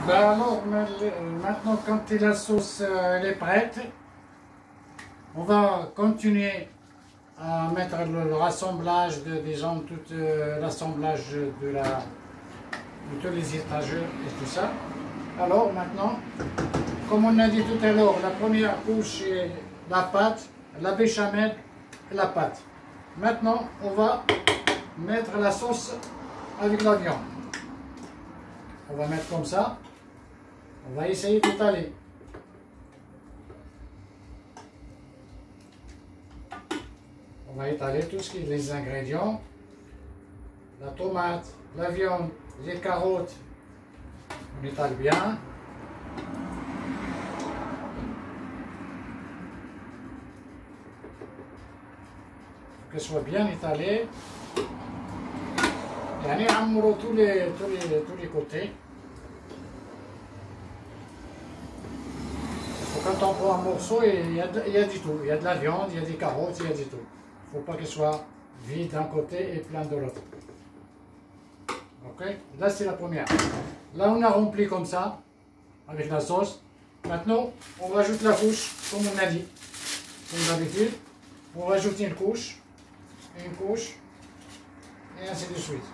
Ben alors, maintenant quand la sauce elle est prête, on va continuer à mettre le rassemblage disons, tout l'assemblage de tous les étagères et tout ça. Alors maintenant, comme on a dit tout à l'heure, la première couche est la pâte, la béchamel et la pâte. Maintenant, on va mettre la sauce avec la viande. On va mettre comme ça. On va essayer d'étaler. On va étaler tout ce qui est les ingrédients. La tomate, la viande, les carottes. On étale bien. Il faut qu'elle soit bien étalée. Et on va tous les côtés. Quand on prend un morceau, il y a du tout. Il y a de la viande, il y a des carottes, il y a du tout. Il ne faut pas qu'il soit vide d'un côté et plein de l'autre. Ok? Là, c'est la première. Là, on a rempli comme ça, avec la sauce. Maintenant, on rajoute la couche, comme on a dit. Comme d'habitude, on rajoute une couche, et ainsi de suite.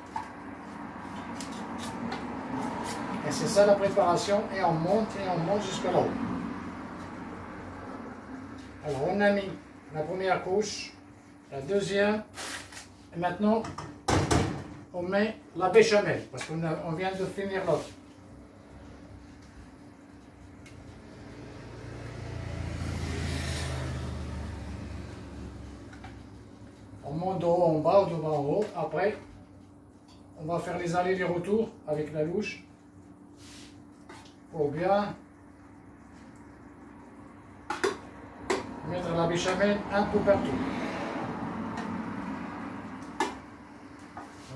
Et c'est ça la préparation, et on monte jusqu'à là-haut. Alors on a mis la première couche, la deuxième, et maintenant on met la béchamel, parce qu'on vient de finir l'autre. On monte de haut en bas ou de bas en haut. Après, on va faire les allers et les retours avec la louche pour bien mettre la béchamel un peu partout.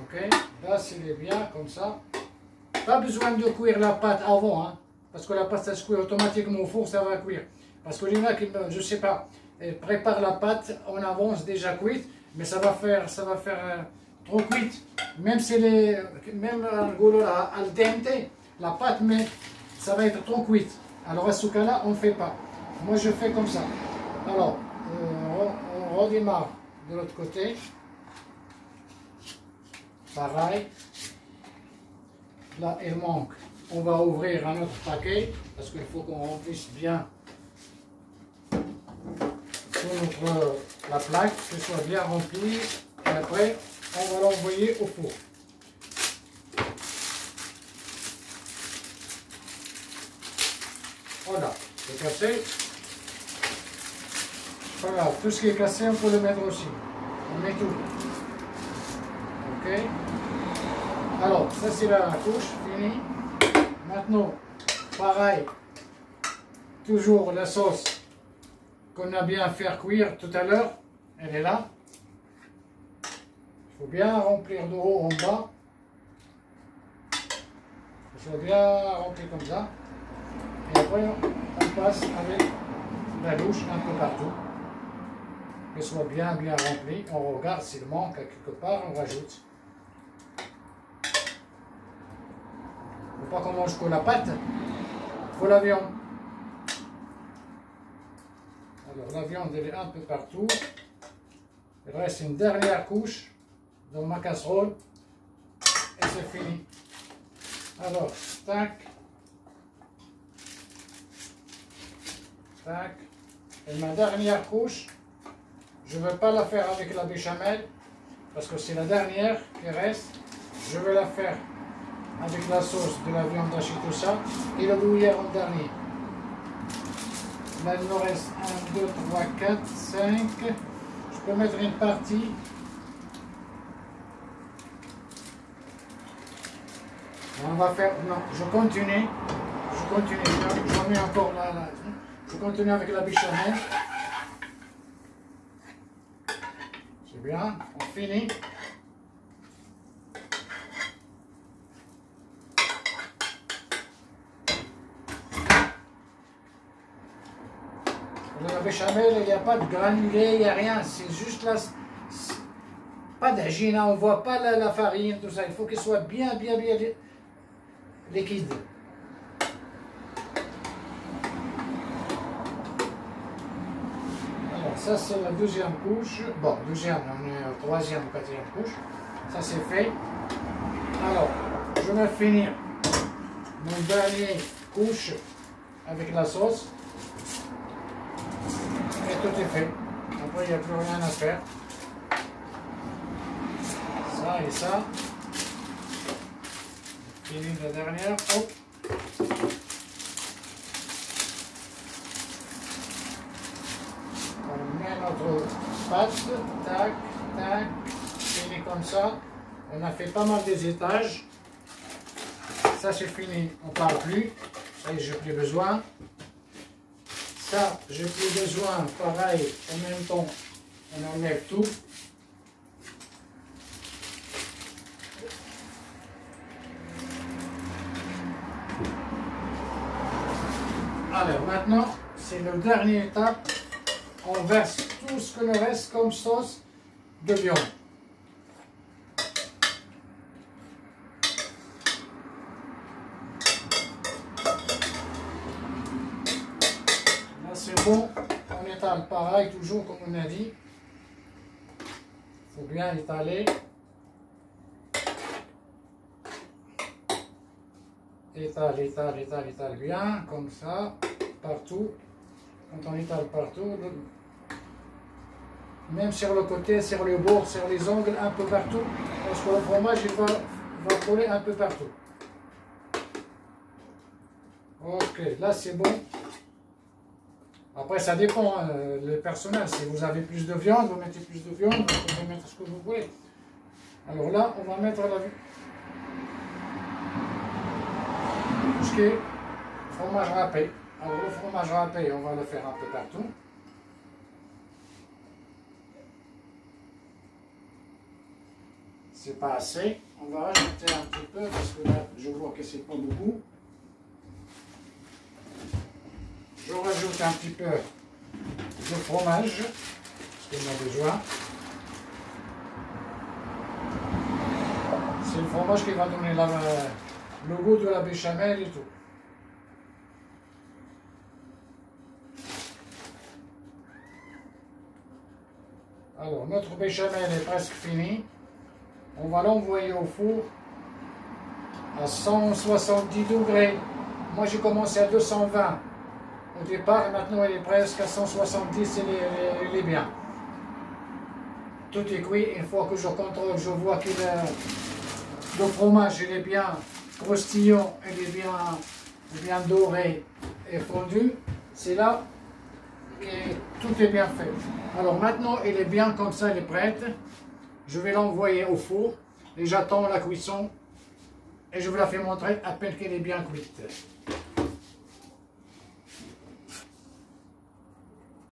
Ok, là c'est bien comme ça. Pas besoin de cuire la pâte avant, hein, parce que la pâte ça se cuit automatiquement au four, ça va cuire. Parce que les gens qui, je sais pas, préparent la pâte en avance déjà cuite, mais ça va faire trop cuite. Même si même al dente, la pâte, mais ça va être trop cuite. Alors à ce cas-là, on ne fait pas. Moi je fais comme ça. Alors, on redémarre de l'autre côté. Pareil. Là, il manque. On va ouvrir un autre paquet parce qu'il faut qu'on remplisse bien la plaque, qu'elle soit bien remplie. Et après, on va l'envoyer au four. Voilà, c'est cassé. Voilà, tout ce qui est cassé, on peut le mettre aussi. On met tout. Ok. Alors, ça c'est la couche, fini. Maintenant, pareil, toujours la sauce qu'on a bien fait cuire tout à l'heure, elle est là. Il faut bien remplir de haut en bas. Il faut bien remplir comme ça. Et après, on passe avec la louche un peu partout. Qu'elle soit bien remplie. On regarde s'il manque quelque part, on rajoute. Il ne faut pas qu'on mange que la pâte, il faut la viande. Alors la viande elle est un peu partout. Il reste une dernière couche dans ma casserole et c'est fini. Alors, tac, tac. Et ma dernière couche, je ne veux pas la faire avec la béchamel parce que c'est la dernière qui reste. Je vais la faire avec la sauce de la viande hachée, tout ça, et le bouillère en dernier. Là, il me reste 1, 2, 3, 4, 5. Je peux mettre une partie. On va faire. Non, je continue. J'en mets encore là. Je continue avec la béchamel. C'est bien, on finit. La béchamel, il n'y a pas de granulé, il n'y a rien, c'est juste là, pas d'agina, on ne voit pas la farine, tout ça, il faut qu'il soit bien liquide. ça c'est la deuxième couche. Bon, deuxième, on est au troisième ou quatrième couche. Ça c'est fait. Alors, je vais finir mon dernier couche avec la sauce. Et tout est fait. Après, il n'y a plus rien à faire. Ça et ça. Fini la dernière. Hop. On met notre pâte. Tac, tac. Fini comme ça. On a fait pas mal des étages. Ça c'est fini. On ne parle plus. Ça y est, j'ai plus besoin. Ça, j'ai plus besoin. Pareil, en même temps, on enlève tout. Alors maintenant, c'est la dernière étape. On verse tout ce que nous reste comme sauce de viande. Là c'est bon, on étale pareil, toujours comme on a dit. Il faut bien étaler. Étale, étale, étale, étale bien, comme ça, partout. Quand on étale partout, même sur le côté, sur le bord, sur les angles, un peu partout, parce que le fromage il va coller un peu partout. Ok, là c'est bon. Après ça dépend, le personnel, si vous avez plus de viande, vous mettez plus de viande, vous pouvez mettre ce que vous voulez. Alors là, on va mettre tout ce qui est fromage râpé. Alors le fromage râpé, on va le faire un peu partout. C'est pas assez. On va rajouter un petit peu parce que là, je vois que c'est pas beaucoup. Je rajoute un petit peu de fromage parce qu'on a besoin. C'est le fromage qui va donner le goût de la béchamel et tout. Alors, notre béchamel est presque fini. On va l'envoyer au four à 170 degrés. Moi, j'ai commencé à 220 au départ. Maintenant, elle est presque à 170. Elle est bien. Tout est cuit. Une fois que je contrôle, je vois que le fromage il est bien croustillant, il est bien doré et fondu. C'est là que tout est bien fait. Alors maintenant, il est bien comme ça, il est prête. Je vais l'envoyer au four et j'attends la cuisson et je vous la fais montrer à peine qu'elle est bien cuite.